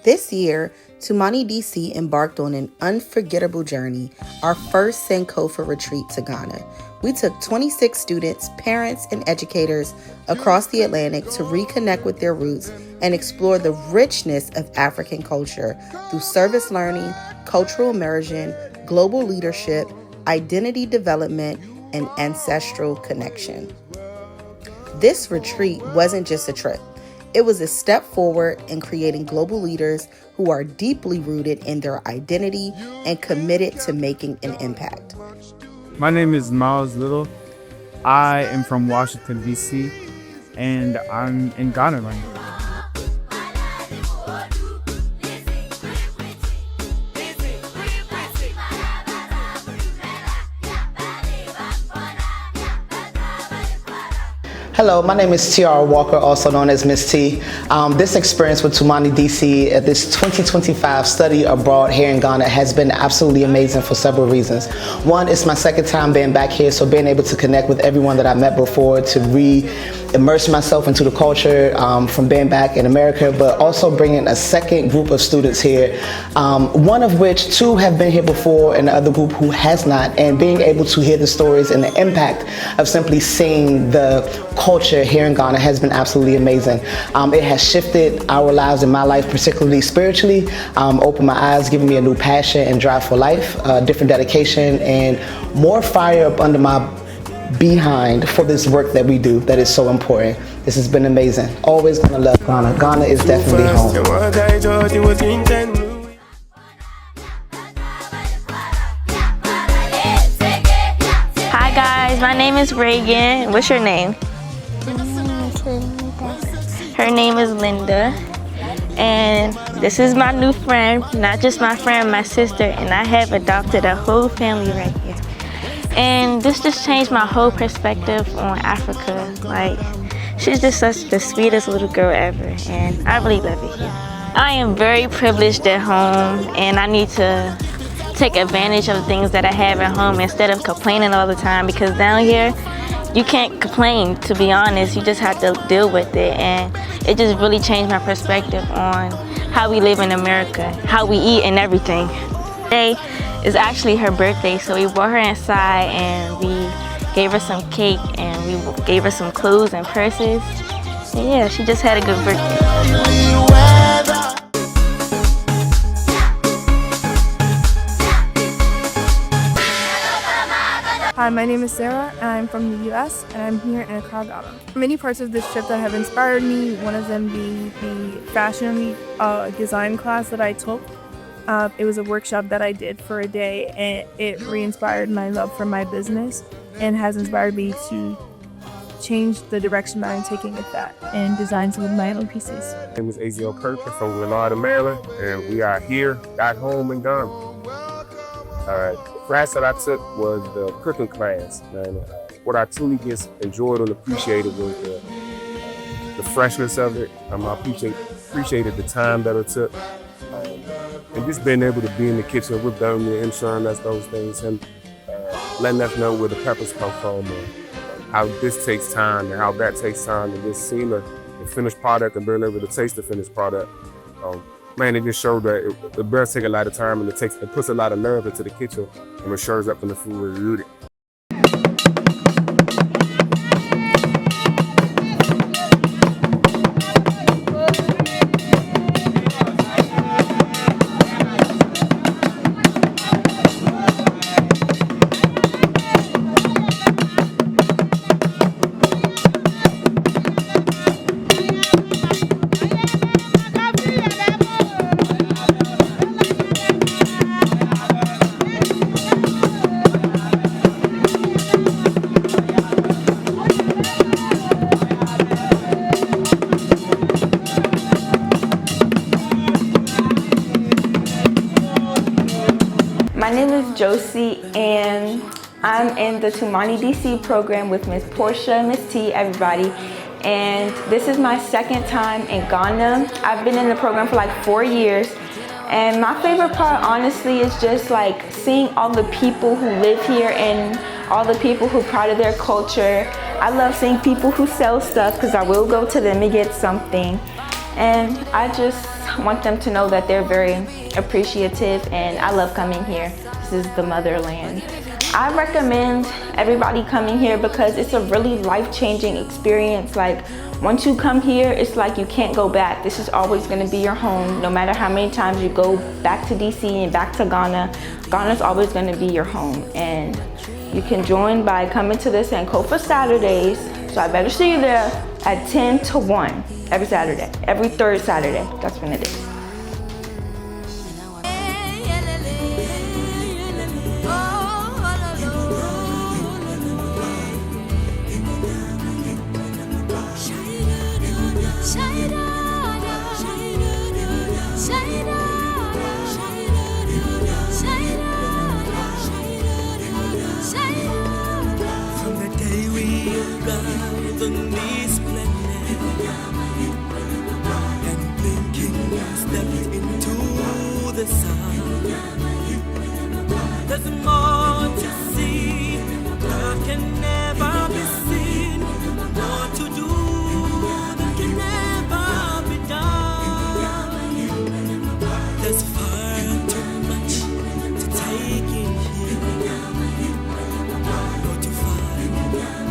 This year, Tumaini DC embarked on an unforgettable journey, our first Sankofa retreat to Ghana. We took 26 students, parents, and educators across the Atlantic to reconnect with their roots and explore the richness of African culture through service learning, cultural immersion, global leadership, identity development, and ancestral connection. This retreat wasn't just a trip. It was a step forward in creating global leaders who are deeply rooted in their identity and committed to making an impact. My name is Miles Little. I am from Washington, DC, and I'm in Ghana right now. Hello, my name is T.R. Walker, also known as Miss T. This experience with Tumaini DC at this 2025 study abroad here in Ghana has been absolutely amazing for several reasons. One, it's my second time being back here, so being able to connect with everyone that I met before, to re-immerse myself into the culture from being back in America, but also bringing a second group of students here, one of which two have been here before and the other group who has not, and being able to hear the stories and the impact of simply seeing the culture here in Ghana has been absolutely amazing. It has shifted our lives and my life, particularly spiritually, opened my eyes, given me a new passion and drive for life, different dedication, and more fire up under my behind for this work that we do that is so important. This has been amazing. Always gonna love Ghana. Ghana is definitely home. Hi guys, my name is Reagan. What's your name? Her name is Linda. And this is my new friend, not just my friend, my sister, and I have adopted a whole family right here. And this just changed my whole perspective on Africa. Like, she's just such the sweetest little girl ever, and I really love it here. I am very privileged at home, and I need to take advantage of the things that I have at home instead of complaining all the time, because down here, you can't complain, to be honest. You just have to deal with it, and it just really changed my perspective on how we live in America, how we eat and everything. Today is actually her birthday, so we brought her inside and we gave her some cake and we gave her some clothes and purses. And yeah, she just had a good birthday. Hi, my name is Sarah, and I'm from the US, and I'm here in Accra, Ghana. Many parts of this trip that have inspired me, one of them being the fashion week design class that I took. It was a workshop that I did for a day, and it re-inspired my love for my business and has inspired me to change the direction that I'm taking with that and design some of my own pieces. My name is Azio Kirkland from Grenada, Maryland, and we are here back home in Ghana. The class that I took was the cooking class, and what I truly just enjoyed and appreciated was the freshness of it. I appreciated the time that it took, and just being able to be in the kitchen with them and showing us those things, and letting us know where the peppers come from, and how this takes time and how that takes time, and just seeing the finished product and being able to taste the finished product. Man, it just showed that it does take a lot of time, and it puts a lot of love into the kitchen, and it shows up in the food we eat. My name is Josie, and I'm in the Tumaini DC program with Miss Portia, Miss T, everybody. And this is my second time in Ghana. I've been in the program for like 4 years. And my favorite part, honestly, is just like seeing all the people who live here and all the people who are proud of their culture. I love seeing people who sell stuff because I will go to them and get something. And I just want them to know that they're very appreciative, and I love coming here. This is the motherland. I recommend everybody coming here because it's a really life-changing experience. Like, once you come here, it's like you can't go back. This is always going to be your home. No matter how many times you go back to DC and back to Ghana, Ghana's always going to be your home. And you can join by coming to the Sankofa Saturdays. So I better see you there at 10 to 1 every Saturday, every third Saturday. That's when it is. There's more to see, that can never be seen, more to do, that can never be done. There's far too much to take in here, more to find,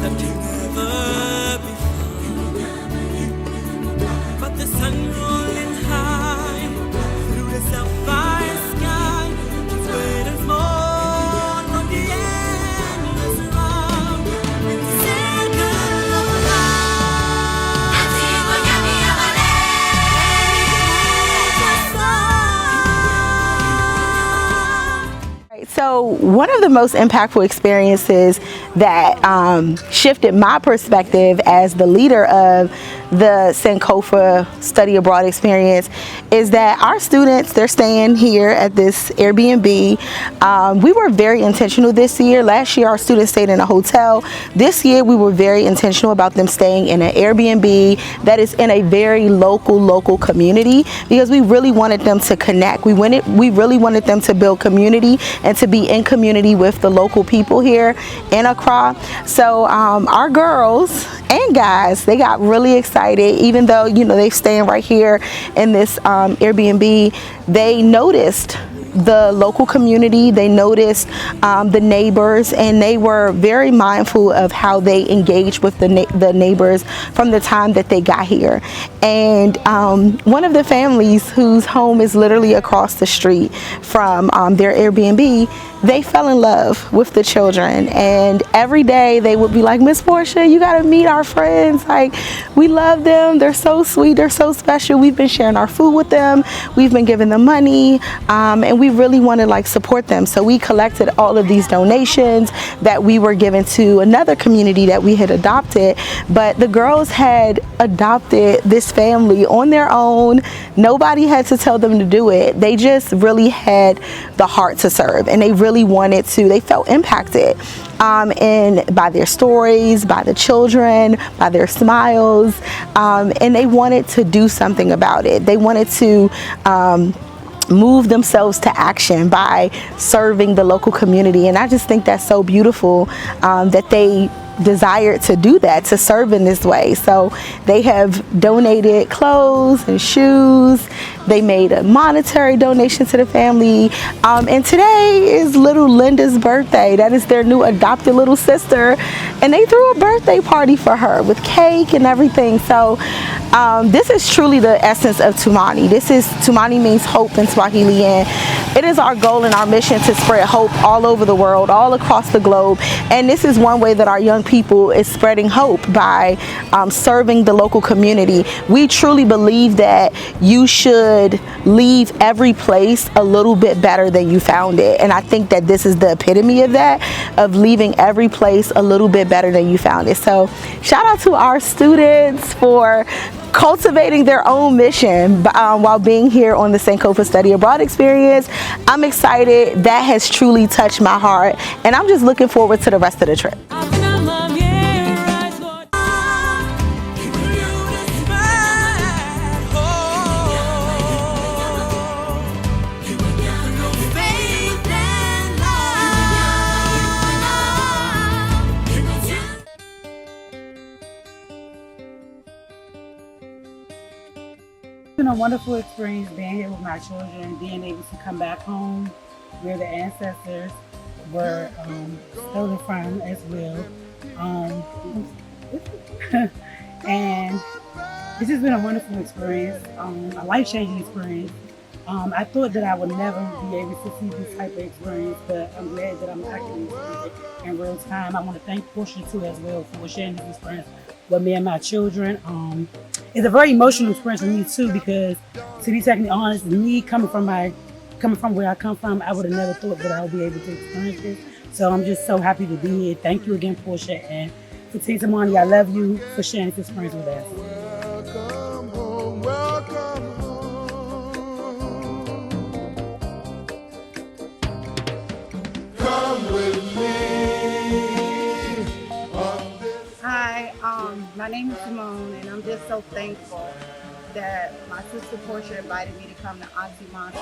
that can never be found. But the sun rolling high, through the sapphire sky, there's more. So one of the most impactful experiences that shifted my perspective as the leader of the Sankofa study abroad experience is that our students, they're staying here at this Airbnb. We were very intentional this year. Last year our students stayed in a hotel. This year we were very intentional about them staying in an Airbnb that is in a very local community, because we really wanted them to connect. We really wanted them to build community and to be in community with the local people here in Accra. So our girls and guys, they got really excited, even though, you know, they're staying right here in this Airbnb. They noticed the local community, they noticed the neighbors, and they were very mindful of how they engaged with the neighbors from the time that they got here. And one of the families whose home is literally across the street from their Airbnb, they fell in love with the children, and every day they would be like, "Miss Portia, you gotta meet our friends. Like, we love them. They're so sweet. They're so special. We've been sharing our food with them. We've been giving them money, and we really want to like support them." So we collected all of these donations that we were given to another community that we had adopted. But the girls had adopted this family on their own. Nobody had to tell them to do it. They just really had the heart to serve, and they really wanted to. They felt impacted and by their stories, by the children, by their smiles, and they wanted to do something about it. They wanted to move themselves to action by serving the local community, and I just think that's so beautiful that they desired to do that, to serve in this way. So they have donated clothes and shoes. They made a monetary donation to the family, and today is little Linda's birthday. That is their new adopted little sister, and they threw a birthday party for her with cake and everything. So this is truly the essence of Tumaini. Tumaini means hope in Swahili, and it is our goal and our mission to spread hope all over the world, all across the globe. And this is one way that our young people is spreading hope, by serving the local community. We truly believe that you should leave every place a little bit better than you found it, and I think that this is the epitome of that, of leaving every place a little bit better than you found it. So shout out to our students for cultivating their own mission while being here on the Sankofa Study Abroad experience. I'm excited. That has truly touched my heart, and I'm just looking forward to the rest of the trip. a wonderful experience being here with my children, being able to come back home where the ancestors were stolen from as well. And it's just been a wonderful experience, a life-changing experience. I thought that I would never be able to see this type of experience, but I'm glad that I'm actually experiencing it in real time. I want to thank Portia too as well for sharing this experience with me and my children. It's a very emotional experience for me too, because to be technically honest, me coming from where I come from, I would have never thought that I would be able to experience this. So I'm just so happy to be here. Thank you again, Portia, and for Team Tumaini, I love you for sharing this experience with us. Hi, my name is Simone, and I'm just so thankful that my sister Portia invited me to come to Auntie Monster.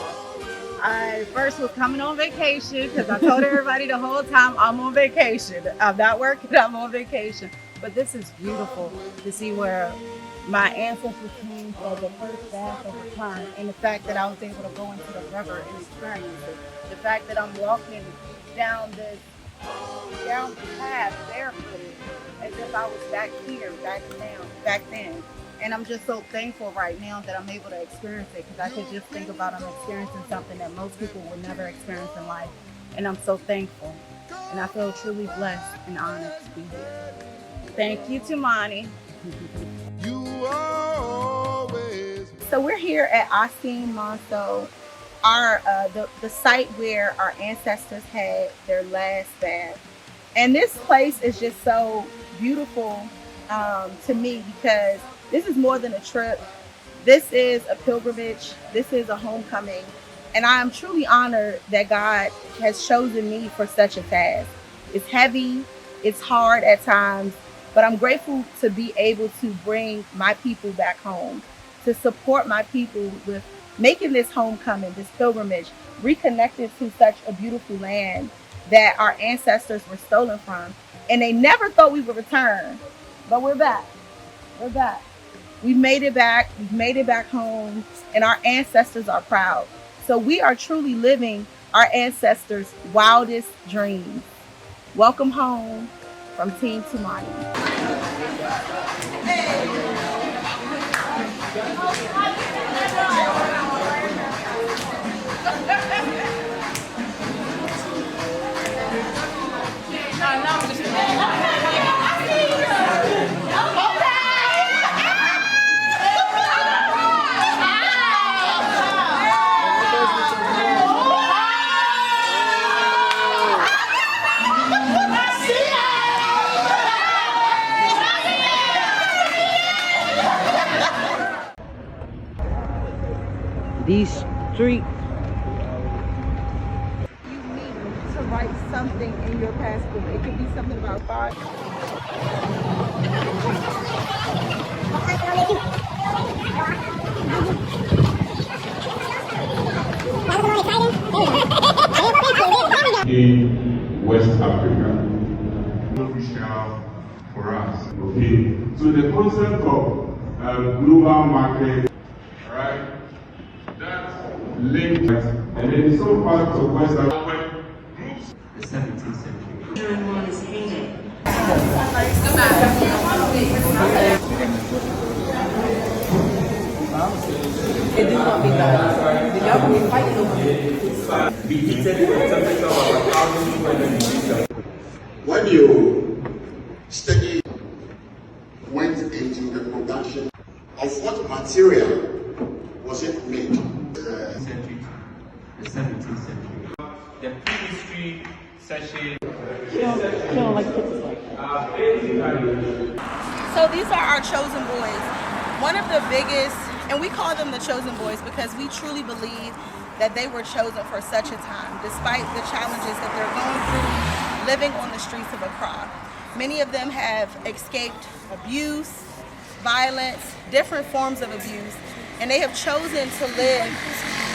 I first was coming on vacation because I told everybody the whole time I'm on vacation. I'm not working, I'm on vacation. But this is beautiful to see where my ancestors came for the first bath of return, and the fact that I was able to go into the river and experience it. The fact that I'm walking down the path barefooted as if I was back here, back then. And I'm just so thankful right now that I'm able to experience it, because I could just think about I'm experiencing something that most people would never experience in life. And I'm so thankful. And I feel truly blessed and honored to be here. Thank you, Tumaini. So we're here at Asim Manso, the site where our ancestors had their last bath. And this place is just so beautiful to me, because this is more than a trip. This is a pilgrimage. This is a homecoming. And I am truly honored that God has chosen me for such a task. It's heavy, it's hard at times, but I'm grateful to be able to bring my people back home, to support my people with making this homecoming, this pilgrimage, reconnected to such a beautiful land that our ancestors were stolen from. And they never thought we would return, but we're back. We're back. We've made it back. We've made it back home, and our ancestors are proud. So we are truly living our ancestors' wildest dreams. Welcome home from Team Tumaini. These streets. You need to write something in your passport. It could be something about God. In West Africa. Official for us. Okay. So the concept of global market, right? That's linked, and then some parts of West Africa groups. The 17th century. Everyone is hated. When you study, went into the production of what material was it made? The 17th century. The prehistory session. So these are our chosen boys. One of the biggest, and we call them the chosen boys because we truly believe that they were chosen for such a time, despite the challenges that they're going through living on the streets of Accra. Many of them have escaped abuse, violence, different forms of abuse, and they have chosen to live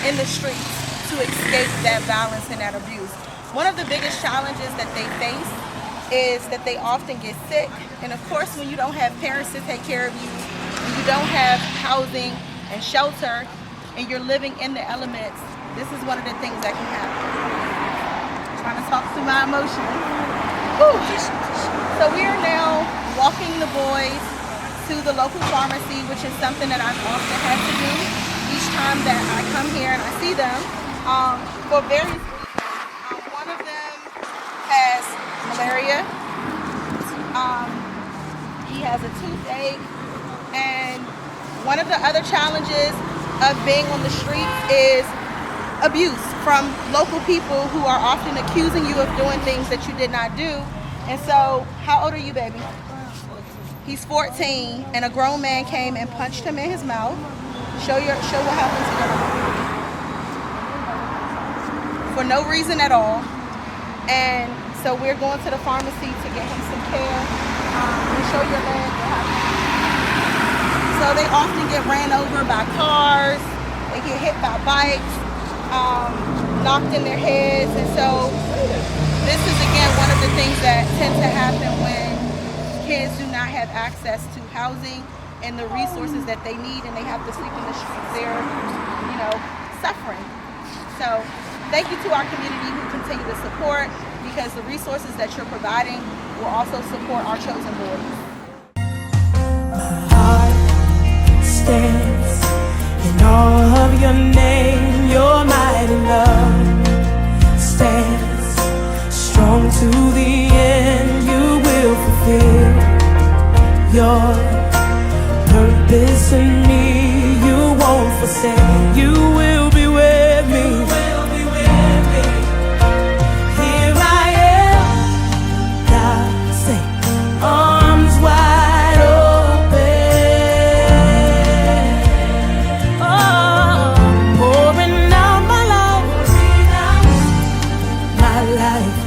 in the streets to escape that violence and that abuse. One of the biggest challenges that they face is that they often get sick, and of course when you don't have parents to take care of you, when you don't have housing and shelter, and you're living in the elements, this is one of the things that can happen. I'm trying to talk through my emotions. Whew. So we are now walking the boys to the local pharmacy, which is something that I've often had to do each time that I come here and I see them for various reasons. One of them has malaria. He has a toothache, and one of the other challenges of being on the streets is abuse from local people who are often accusing you of doing things that you did not do. And so, how old are you, baby? He's 14, and a grown man came and punched him in his mouth. Show what happened to you. For no reason at all. And so we're going to the pharmacy to get him some care. Show your leg what happened. So they often get ran over by cars, they get hit by bikes, knocked in their heads. And so this is again one of the things that tend to happen when kids do not have access to housing and the resources that they need, and they have to sleep in the streets. They're, suffering. So thank you to our community who continue to support, because the resources that you're providing will also support our chosen boys. My heart stands in awe of your name. Your mighty love stands strong to the end. You will fulfill your purpose in me. You won't forsake. You will be with me. Here I am, God say, arms wide open. Oh, pouring out my life, my life.